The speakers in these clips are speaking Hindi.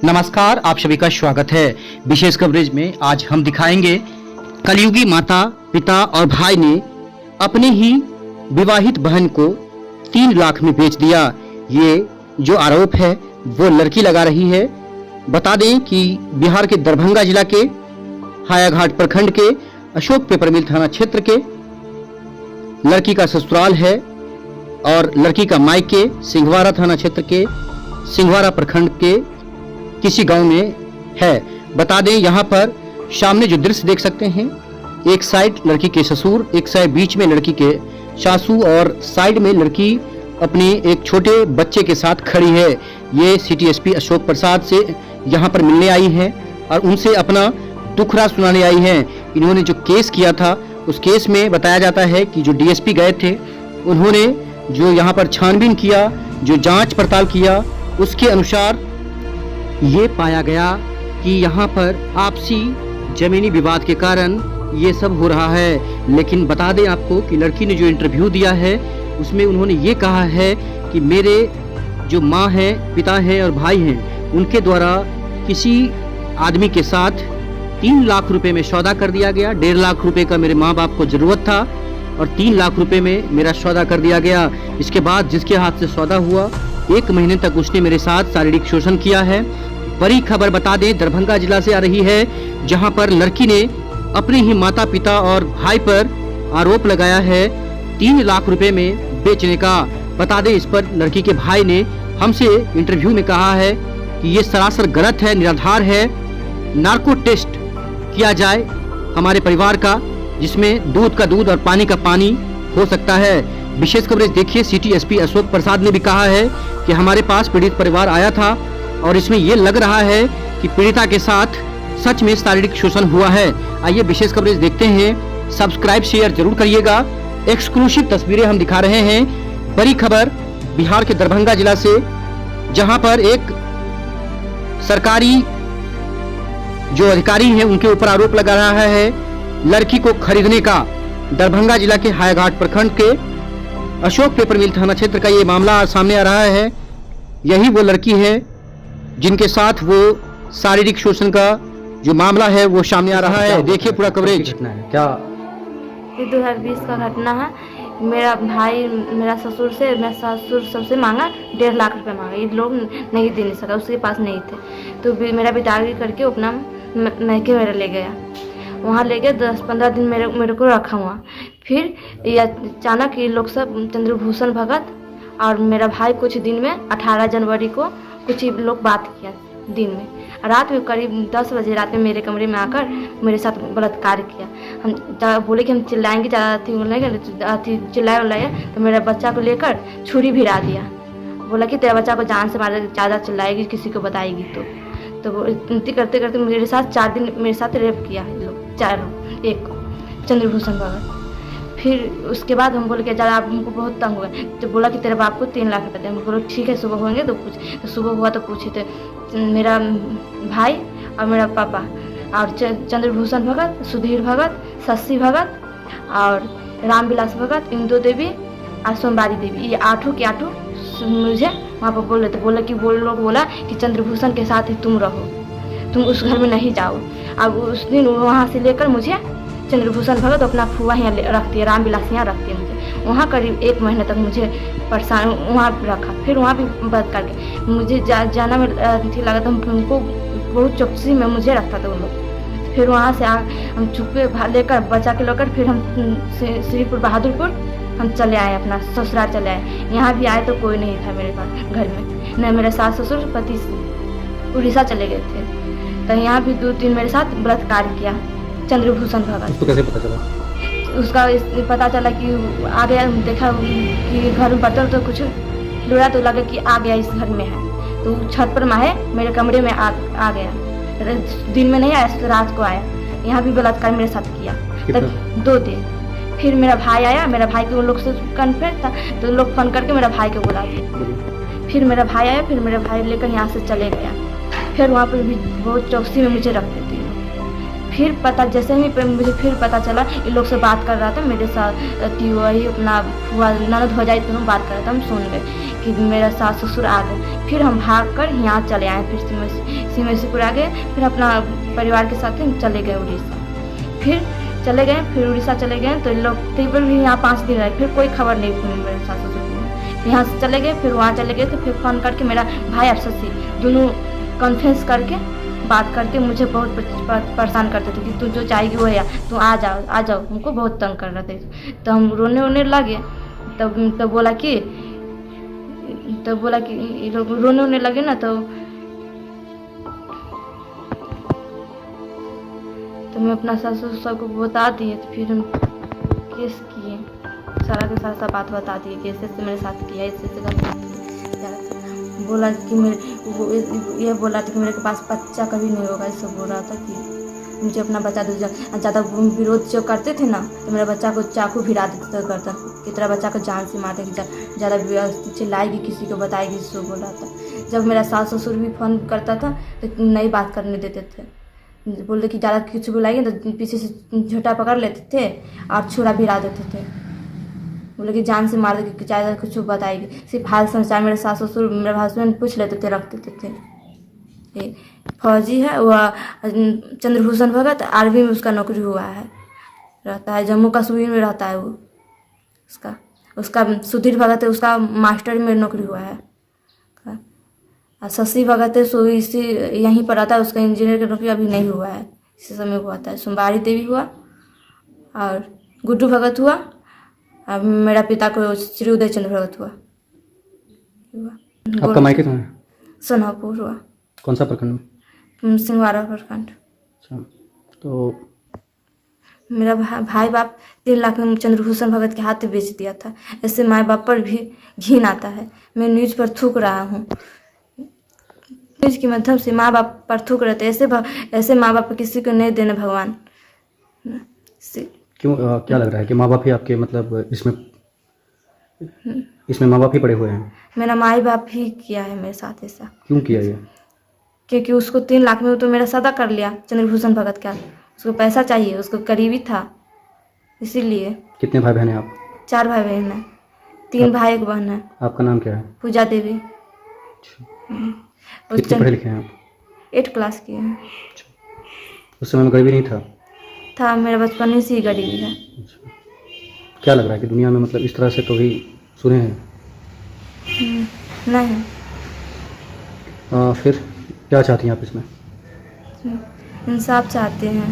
नमस्कार, आप सभी का स्वागत है विशेष कवरेज में। आज हम दिखाएंगे कलयुगी माता, पिता और भाई ने अपने ही विवाहित बहन को 3 लाख में बेच दिया। ये जो आरोप है वो लड़की लगा रही है। बता दें कि बिहार के दरभंगा जिला के हायाघाट प्रखंड के अशोक पेपर मिल थाना क्षेत्र के लड़की का ससुराल है और लड़की का मायके सिंघवाड़ा थाना क्षेत्र के सिंघवाड़ा प्रखंड के किसी गांव में है। बता दें यहाँ पर सामने जो दृश्य देख सकते हैं, एक साइड लड़की के ससुर, एक साइड बीच में लड़की के सासू और साइड में लड़की अपने एक छोटे बच्चे के साथ खड़ी है। ये सिटी एसपी अशोक प्रसाद से यहाँ पर मिलने आई है और उनसे अपना दुखड़ा सुनाने आई है। इन्होंने जो केस किया था उस केस में बताया जाता है कि जो डीएसपी गए थे उन्होंने जो यहाँ पर छानबीन किया, जो जांच पड़ताल किया, उसके अनुसार ये पाया गया कि यहाँ पर आपसी जमीनी विवाद के कारण ये सब हो रहा है। लेकिन बता दें आपको कि लड़की ने जो इंटरव्यू दिया है उसमें उन्होंने ये कहा है कि मेरे जो माँ हैं, पिता हैं और भाई हैं, उनके द्वारा किसी आदमी के साथ 3 लाख रुपए में सौदा कर दिया गया। 1.5 लाख रुपए का मेरे माँ बाप को ज़रूरत था और 3 लाख रुपए में मेरा सौदा कर दिया गया। इसके बाद जिसके हाथ से सौदा हुआ 1 महीने तक उसने मेरे साथ शारीरिक शोषण किया है। बड़ी खबर बता दें दरभंगा जिला से आ रही है, जहां पर लड़की ने अपने ही माता पिता और भाई पर आरोप लगाया है 3 लाख रुपए में बेचने का। बता दें इस पर लड़की के भाई ने हमसे इंटरव्यू में कहा है कि ये सरासर गलत है, निराधार है। नार्को टेस्ट किया जाए हमारे परिवार का, जिसमें दूध का दूध और पानी का पानी हो सकता है। विशेष कवरेज देखिए। सिटी एसपी अशोक प्रसाद ने भी कहा है कि हमारे पास पीड़ित परिवार आया था और इसमें यह लग रहा है कि पीड़िता के साथ सच में शारीरिक शोषण हुआ है। आइए विशेष कवरेज देखते हैं। सब्सक्राइब शेयर जरूर करिएगा। एक्सक्लूसिव तस्वीरें हम दिखा रहे हैं। बड़ी खबर बिहार के दरभंगा जिला से, जहां पर एक सरकारी जो अधिकारी हैं उनके ऊपर आरोप लगा रहा है लड़की को खरीदने का। दरभंगा जिला के हायाघाट प्रखंड के अशोक पेपर मिल थाना क्षेत्र का ये मामला सामने आ रहा है। यही वो लड़की है जिनके साथ वो शारीरिक शोषण का जो मामला है वो सामने आ रहा है। देखिए पूरा कवरेज। क्या ये 2020 का घटना है। मेरा भाई मेरा ससुर से, मैं ससुर सबसे मांगा 1.5 लाख रुपए मांगा। ये लोग नहीं दे नहीं सका, उसके पास नहीं थे। तो मेरा बिदागी करके अपना मैके मेरा ले गया। वहाँ ले गया 10-15 दिन मेरे को रखा हुआ। फिर ये अचानक ये लोग सब चंद्रभूषण भगत और मेरा भाई कुछ दिन में 18 जनवरी को कुछ लोग बात किया दिन में। रात में करीब 10 बजे रात में मेरे कमरे में आकर मेरे साथ बलात्कार किया। हम बोले कि हम चिल्लाएंगे, चिल्लाए उल्लाए तो मेरे बच्चा को लेकर छुरी भिरा दिया। बोला कि तेरा बच्चा को जान से मारे, ज़्यादा चिल्लाएगी किसी को बताएगी तो वो इतनी करते करते मेरे साथ 4 दिन मेरे साथ रेप किया है लोग, 4 एक चंद्रभूषण भगत। फिर उसके बाद हम बोले कि ज़्यादा आप हमको बहुत तंग हो गए। तो बोला कि तेरे बाप को 3 लाख रुपये दे। हम बोलो ठीक है, सुबह होंगे तो पूछ। तो सुबह हुआ तो पूछे तो मेरा भाई और मेरा पापा और चंद्रभूषण भगत, सुधीर भगत, शशि भगत और रामविलास भगत, इंदु देवी और सोमवारी देवी, ये 8 के 8 मुझे वहाँ पर बोल रहे थे। बोला कि वो लोग बोला कि चंद्रभूषण के साथ ही तुम रहो, तुम उस घर में नहीं जाओ। अब उस दिन वहाँ से लेकर मुझे चंद्रभूषण भगत अपना फुआ यहाँ रखती है, रामविलास यहाँ रखती है मुझे। वहाँ करीब 1 महीने तक मुझे परेशान वहाँ रखा। फिर वहाँ भी बात करके मुझे जाना में ठीक लगा था। उनको बहुत चौकसी में मुझे रखता था वो लोग। फिर वहाँ से हम चुपे लेकर बचा के लेकर फिर हम श्रीपुर बहादुरपुर हम चले आए, अपना ससुराल चले आए। यहाँ भी आए तो कोई नहीं था मेरे पास घर में, न मेरे सास ससुर पति उड़ीसा चले गए थे। तो यहाँ भी 2-3 मेरे साथ बलात्कार किया चंद्रभूषण भगत। उसको कैसे पता चला? उसका पता चला कि आ गया, देखा कि घर में बर्तन तो कुछ लोड़ा तो लगा कि आ गया इस घर में है। तो छत पर माहे मेरे कमरे में आ गया। दिन में नहीं आया, रात को आया। यहाँ भी बलात्कार मेरे साथ किया। तब 2 दिन फिर मेरा भाई आया। मेरा भाई के उन लोग से कन्फ्रेंस था तो लोग फ़ोन करके मेरा भाई को बुला दिया। फिर मेरा भाई आया। फिर मेरा भाई लेकर यहाँ से चले गया। फिर वहाँ पर भी बहुत चौकसी में मुझे रखते थे। फिर पता जैसे ही मुझे फिर पता चला, इन लोग से बात कर रहा था मेरे साथ कि वही अपना हुआ ननद हो जाए, तो हम बात कर रहा था, हम सुन गए कि मेरा सास ससुर आ गए। फिर हम भाग कर यहाँ चले आए, फिर सिमसीपुर आ गए, फिर अपना परिवार के साथ ही चले गए उड़ीसा। फिर चले गए, फिर उड़ीसा चले गए, तो इन लोग तकरीबन भी यहाँ 5 दिन रहे, फिर कोई खबर नहीं हुई मेरे सास ससुर को। यहाँ से चले गए, फिर वहाँ चले गए, तो फिर फ़ोन करके मेरा भाई और ससी दोनों कॉन्फ्रेंस करके बात करके मुझे बहुत परेशान करते थे कि तू जो चाहेगी वो या तू आ जाओ, हमको बहुत तंग कर रहे थे। तो हम रोने लगे, तब बोला कि ये लोग रोने लगे ना, तो मैं अपना सास ससुर सबको बता दिए। तो फिर हम केस किए, सारा के सारा सब बात बता दिए कि ऐसे मेरे साथ किया, ऐसे बोला कि ये बोला था कि मेरे पास बच्चा कभी नहीं होगा। ये सब बोल रहा था कि मुझे अपना बच्चा दो। ज़्यादा विरोध जो करते थे ना, तो मेरे बच्चा को चाकू भिड़ा देते करता कि तेरा बच्चा को जान से मारते, कि ज़्यादा चिल्लाएगी किसी को बताएगी, सो बोल रहा था। जब मेरा सास ससुर भी फ़ोन करता था तो नहीं बात करने देते थे, बोलते कि ज़्यादा कुछ बुलाएंगे तो पीछे से झोटा पकड़ लेते थे और छुरा भिड़ा देते थे, बोले कि जान से मार दे कि ज़्यादा कुछ बताएगी। सिर्फ हाल समाचार मेरे सास ससुर मेरे हस्बैंड पूछ लेते थे, रख देते थे। ये फौजी है, वह चंद्रभूषण भगत, आर्मी में उसका नौकरी हुआ है, रहता है जम्मू कश्मीर में रहता है वो। उसका सुधीर भगत है, उसका मास्टर में नौकरी हुआ है। और शशि भगत है, सो इसी यहीं पर आता है, उसका इंजीनियर की नौकरी अभी नहीं हुआ है, इसी समय हुआ था। सोमवारी देवी हुआ और गुड्डू भगत हुआ, अब मेरा पिता को श्री उदय चंद्र भगत हुआ। आपका मायके कहाँ है? सोनापुर हुआ। कौन सा प्रखंड में? सिंहवाड़ा प्रखंड। अच्छा, तो मेरा भाई बाप 3 लाख में चंद्रभूषण भगत के हाथ बेच दिया था। ऐसे माँ बाप पर भी घिन आता है। मैं न्यूज पर थूक रहा हूँ, न्यूज के माध्यम से माँ बाप पर थूक रहे थे। ऐसे माँ बाप किसी को नहीं देने भगवान। क्यों, क्या लग रहा है कि माँ बाप ही आपके, मतलब इसमें माँ बाप ही पड़े हुए हैं? मेरा माँ बाप ही किया है मेरे साथ ऐसा। क्यों किया ये? क्योंकि उसको 3 लाख में तो मेरा सौदा कर लिया चंद्रभूषण भगत का। उसको पैसा चाहिए, उसको करीबी था, इसीलिए। कितने भाई बहन हैं आप? 4 भाई बहन हैं, 3 भाई 1 बहन है। आपका नाम क्या है? पूजा देवी। कितने पढ़े लिखे हैं आप? 8 क्लास की है। उस समय में गरीबी नहीं था? मेरा बचपन से ही गरीबी है। क्या लग रहा है कि दुनिया में मतलब इस तरह से कभी सुने हैं? नहीं। फिर क्या चाहती हैं आप इसमें? इंसाफ चाहते हैं।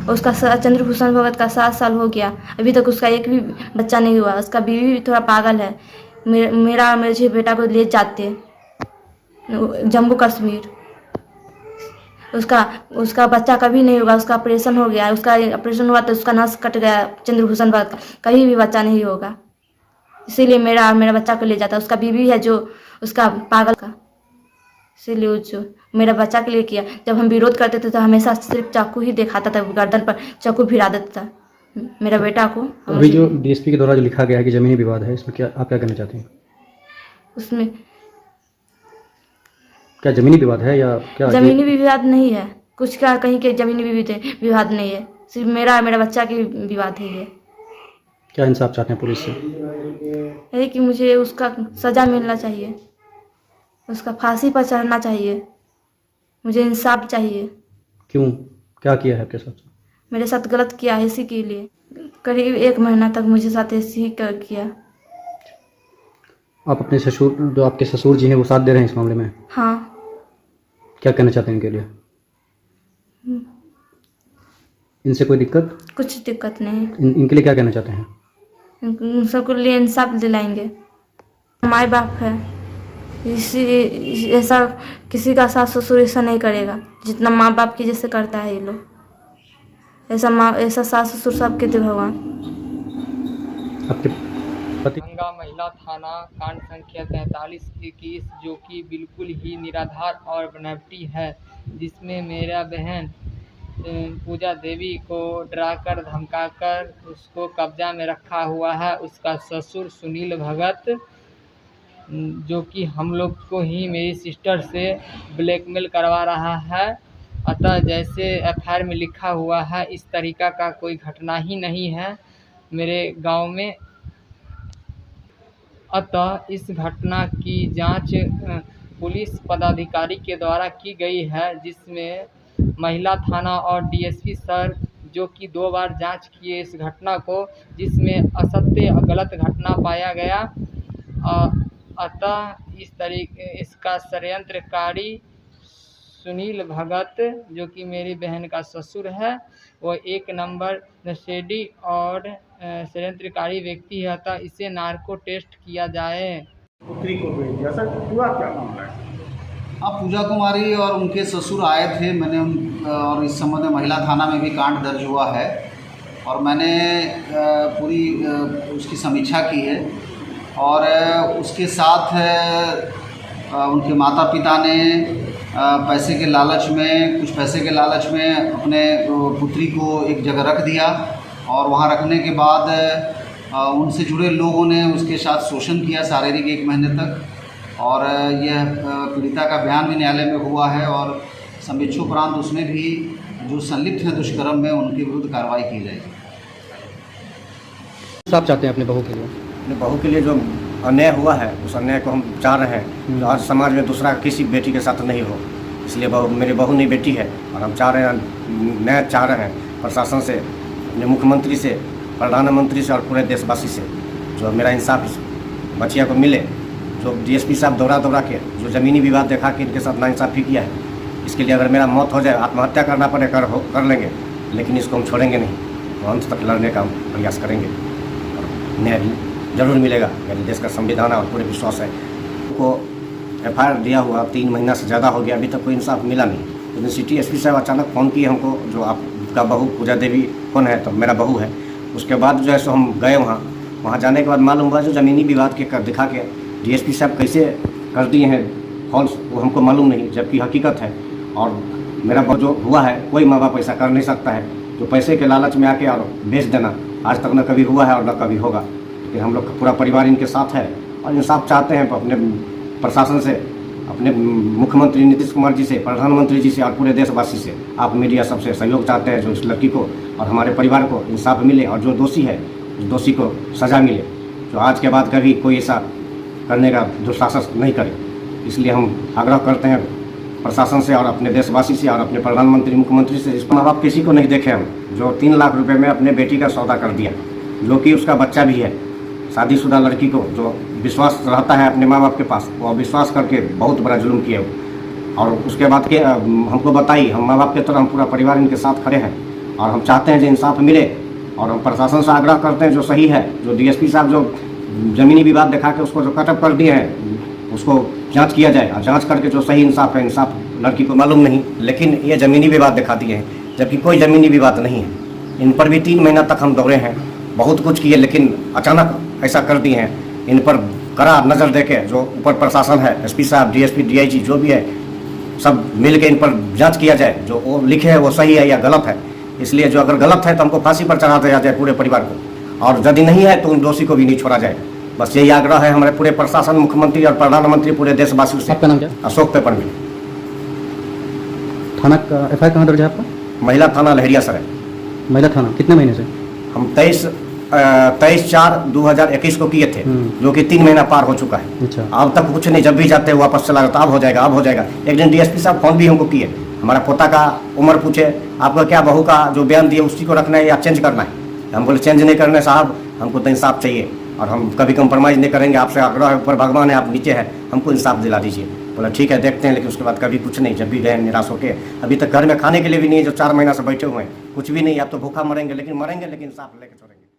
उसका चंद्रभूषण भगत का 7 साल हो गया, अभी तक उसका एक भी बच्चा नहीं हुआ। उसका बीवी भी थोड़ा पागल है। मेरा और मेरे बेटा को ले जाते जम्मू कश्मीर। उसका बच्चा कभी नहीं होगा। उसका ऑपरेशन हो गया, उसका ऑपरेशन हुआ तो उसका नस कट गया। चंद्रभूषण भगत का कहीं भी बच्चा नहीं होगा, इसीलिए मेरा बच्चा को ले जाता। उसका बीवी है जो उसका पागल का, इसीलिए वो जो मेरा बच्चा के लिए किया। जब हम विरोध करते थे तो हमेशा सिर्फ चाकू ही दिखाता था, गर्दन पर चाकू भिड़ा देता था मेरा बेटा को। अभी जो डीएसपी के द्वारा जो लिखा गया है कि जमीनी विवाद है, इसमें आप क्या कहना चाहते हैं? उसमें क्या जमीनी विवाद है या क्या? जमीनी विवाद नहीं है, कुछ क्या कहीं के जमीनी विवाद नहीं है, सिर्फ मेरा बच्चा के विवाद ही है। क्या इंसाफ चाहते हैं पुलिस से? यही कि मुझे उसका सज़ा मिलना चाहिए, उसका फांसी पर चढ़ना चाहिए, मुझे इंसाफ चाहिए। क्यों, क्या किया है आपके साथ? मेरे साथ गलत किया है, इसी के लिए करीब 1 महीना तक मुझे साथ ऐसे ही किया। आप अपने ससुर, जो आपके ससुर जी हैं, वो साथ दे रहे हैं इस मामले में? हाँ। क्या कहना चाहते हैं इनके लिए? इनसे कोई दिक्कत? कुछ दिक्कत नहीं। इनके लिए क्या कहना चाहते हैं? इन सबके लिए इंसाफ दिलाएंगे। माँ बाप है, ऐसा किसी का सास ससुर ऐसा नहीं करेगा जितना माँ बाप की जैसे करता है ये लोग। ऐसा सास ससुर सबके थे भगवान। आपके पति? गंगा महिला थाना कांड संख्या 4321, जो कि बिल्कुल ही निराधार और बनावटी है, जिसमें मेरा बहन पूजा देवी को डराकर धमकाकर उसको कब्जा में रखा हुआ है। उसका ससुर सुनील भगत, जो कि हम लोग को ही मेरी सिस्टर से ब्लैकमेल करवा रहा है। अतः जैसे एफआईआर में लिखा हुआ है इस तरीका का कोई घटना ही नहीं है मेरे गांव में। अतः इस घटना की जांच पुलिस पदाधिकारी के द्वारा की गई है, जिसमें महिला थाना और डीएसपी सर जो कि 2 बार जांच किए इस घटना को, जिसमें असत्य और गलत घटना पाया गया। अतः इसका षड्यंत्रकारी सुनील भगत जो कि मेरी बहन का ससुर है, वो 1 नंबर नशेड़ी और षड्यंत्रकारी व्यक्ति है। अतः इसे नार्को टेस्ट किया जाए। पुत्री को भेज दिया। सर पूरा क्या मामला है? हाँ, पूजा कुमारी और उनके ससुर आए थे। मैंने और इस संबंध में महिला थाना में भी कांड दर्ज हुआ है और मैंने पूरी उसकी समीक्षा की है। और उसके साथ उनके माता पिता ने पैसे के लालच में अपने पुत्री को एक जगह रख दिया और वहाँ रखने के बाद उनसे जुड़े लोगों ने उसके साथ शोषण किया शारीरिक 1 महीने तक। और यह पीड़िता का बयान भी न्यायालय में हुआ है और समीक्षोपरांत उसमें भी जो संलिप्त हैं दुष्कर्म में उनके विरुद्ध कार्रवाई की जाएगी। आप चाहते हैं अपने बहू के लिए? अपने बहू के लिए जो अन्याय हुआ है उस अन्याय को हम चाह रहे हैं तो आज समाज में दूसरा किसी बेटी के साथ नहीं हो, इसलिए मेरी बहू नहीं बेटी है और हम चाह रहे हैं, न्याय चाह रहे हैं प्रशासन से, अपने मुख्यमंत्री से, प्रधानमंत्री से और पूरे देशवासी से जो मेरा इंसाफ बच्चिया को मिले। जो डीएसपी साहब दौरा के जो ज़मीनी विवाद देखा कि इनके साथ नाइंसाफ़ी किया है, इसके लिए अगर मेरा मौत हो जाए, आत्महत्या करना पड़े कर लेंगे, लेकिन इसको हम छोड़ेंगे नहीं, तो अंत तक लड़ने का प्रयास करेंगे और न्याय जरूर मिलेगा। मेरे देश का संविधान और पूरे विश्वास है। को एफआईआर दिया हुआ 3 महीना से ज़्यादा हो गया, अभी तक कोई इंसाफ मिला नहीं। लेकिन सिटी एसपी साहब अचानक फ़ोन किए हमको, जो आपका बहू पूजा देवी कौन है, तो मेरा बहू है। उसके बाद जो है सो हम गए वहाँ जाने के बाद मालूम हुआ जो ज़मीनी विवाद के दिखा के डीएसपी साहब कैसे कर दिए हैं फॉल्स, वो हमको मालूम नहीं, जबकि हकीकत है। और मेरा जो हुआ है कोई माँ बाप ऐसा कर नहीं सकता है, जो पैसे के लालच में आके और बेच देना आज तक न कभी हुआ है और न कभी होगा। लेकिन हम लोग का पूरा परिवार इनके साथ है और इंसाफ चाहते हैं अपने प्रशासन से, अपने मुख्यमंत्री नीतीश कुमार जी से, प्रधानमंत्री जी से और पूरे देशवासी से। आप मीडिया सबसे सहयोग चाहते हैं जो इस लड़की को और हमारे परिवार को इंसाफ मिले और जो दोषी है उस दोषी को सज़ा मिले, जो आज के बाद कभी कोई ऐसा करने का दुशासन नहीं करे। इसलिए हम आग्रह करते हैं प्रशासन से और अपने देशवासी से और अपने प्रधानमंत्री मुख्यमंत्री से। इस माँ बाप किसी को नहीं देखे हम, जो 3 लाख रुपए में अपने बेटी का सौदा कर दिया, जो कि उसका बच्चा भी है, शादीशुदा लड़की को जो विश्वास रहता है अपने माँ बाप के पास, वो विश्वास करके बहुत बड़ा जुल्म किया वो। और उसके बाद के हमको बताई, हम माँ बाप की तरह हम पूरा परिवार इनके साथ खड़े हैं और हम चाहते हैं जो इंसाफ मिले। और हम प्रशासन से आग्रह करते हैं जो सही है, जो डीएसपी साहब जो ज़मीनी विवाद दिखा के उसको जो कटअप कर दिए हैं उसको जांच किया जाए और जांच करके जो सही इंसाफ है, इंसाफ लड़की को मालूम नहीं, लेकिन ये ज़मीनी विवाद दिखा दिए हैं जबकि कोई ज़मीनी विवाद नहीं है। इन पर भी 3 महीना तक हम दौड़े हैं, बहुत कुछ किए, लेकिन अचानक ऐसा कर दिए हैं। इन पर कड़ा नज़र देके जो ऊपर प्रशासन है, एसपी साहब, डीएसपी, डीआईजी जो भी है, सब मिल के इन पर जाँच किया जाए, जो वो लिखे है वो सही है या गलत है। इसलिए जो अगर गलत है तो हमको फांसी पर चढ़ा दिया जाए पूरे परिवार को, और यदि नहीं है तो उन दोषी को भी नहीं छोड़ा जाए। बस यही आग्रह है हमारे पूरे प्रशासन, मुख्यमंत्री और प्रधानमंत्री, पूरे देशवासियों से। आपका नाम क्या? अशोक पेपर मिल, थाना का एफआईआर कहाँ दर्ज है आपका? महिला थाना लहरिया सराय। महिला थाना कितने महीने से? हम 23/4/2021 को किए थे, जो कि 3 महीना पार हो चुका है। अच्छा। अब तक कुछ नहीं, जब भी जाते हैं वापस चला जाता, अब हो जाएगा, अब हो जाएगा। एक दिन डीएसपी साहब फोन भी हमको किए, हमारा पोता का उम्र पूछे, आपका क्या बहू का जो बयान दिए उसी को रखना है या चेंज करना है? हम बोले चेंज नहीं करना साहब, हमको तो इंसाफ चाहिए और हम कभी कंप्रोमाइज़ नहीं करेंगे। आपसे आग्रह है, ऊपर भगवान है, आप नीचे हैं, हमको इंसाफ दिला दीजिए। बोला ठीक है देखते हैं, लेकिन उसके बाद कभी कुछ नहीं। जब भी गए निराश होकर, अभी तक घर में खाने के लिए भी नहीं, जो 4 महीना से बैठे हुए हैं, कुछ भी नहीं। आप तो भूखा मरेंगे, लेकिन इंसाफ लेके छोड़ेंगे।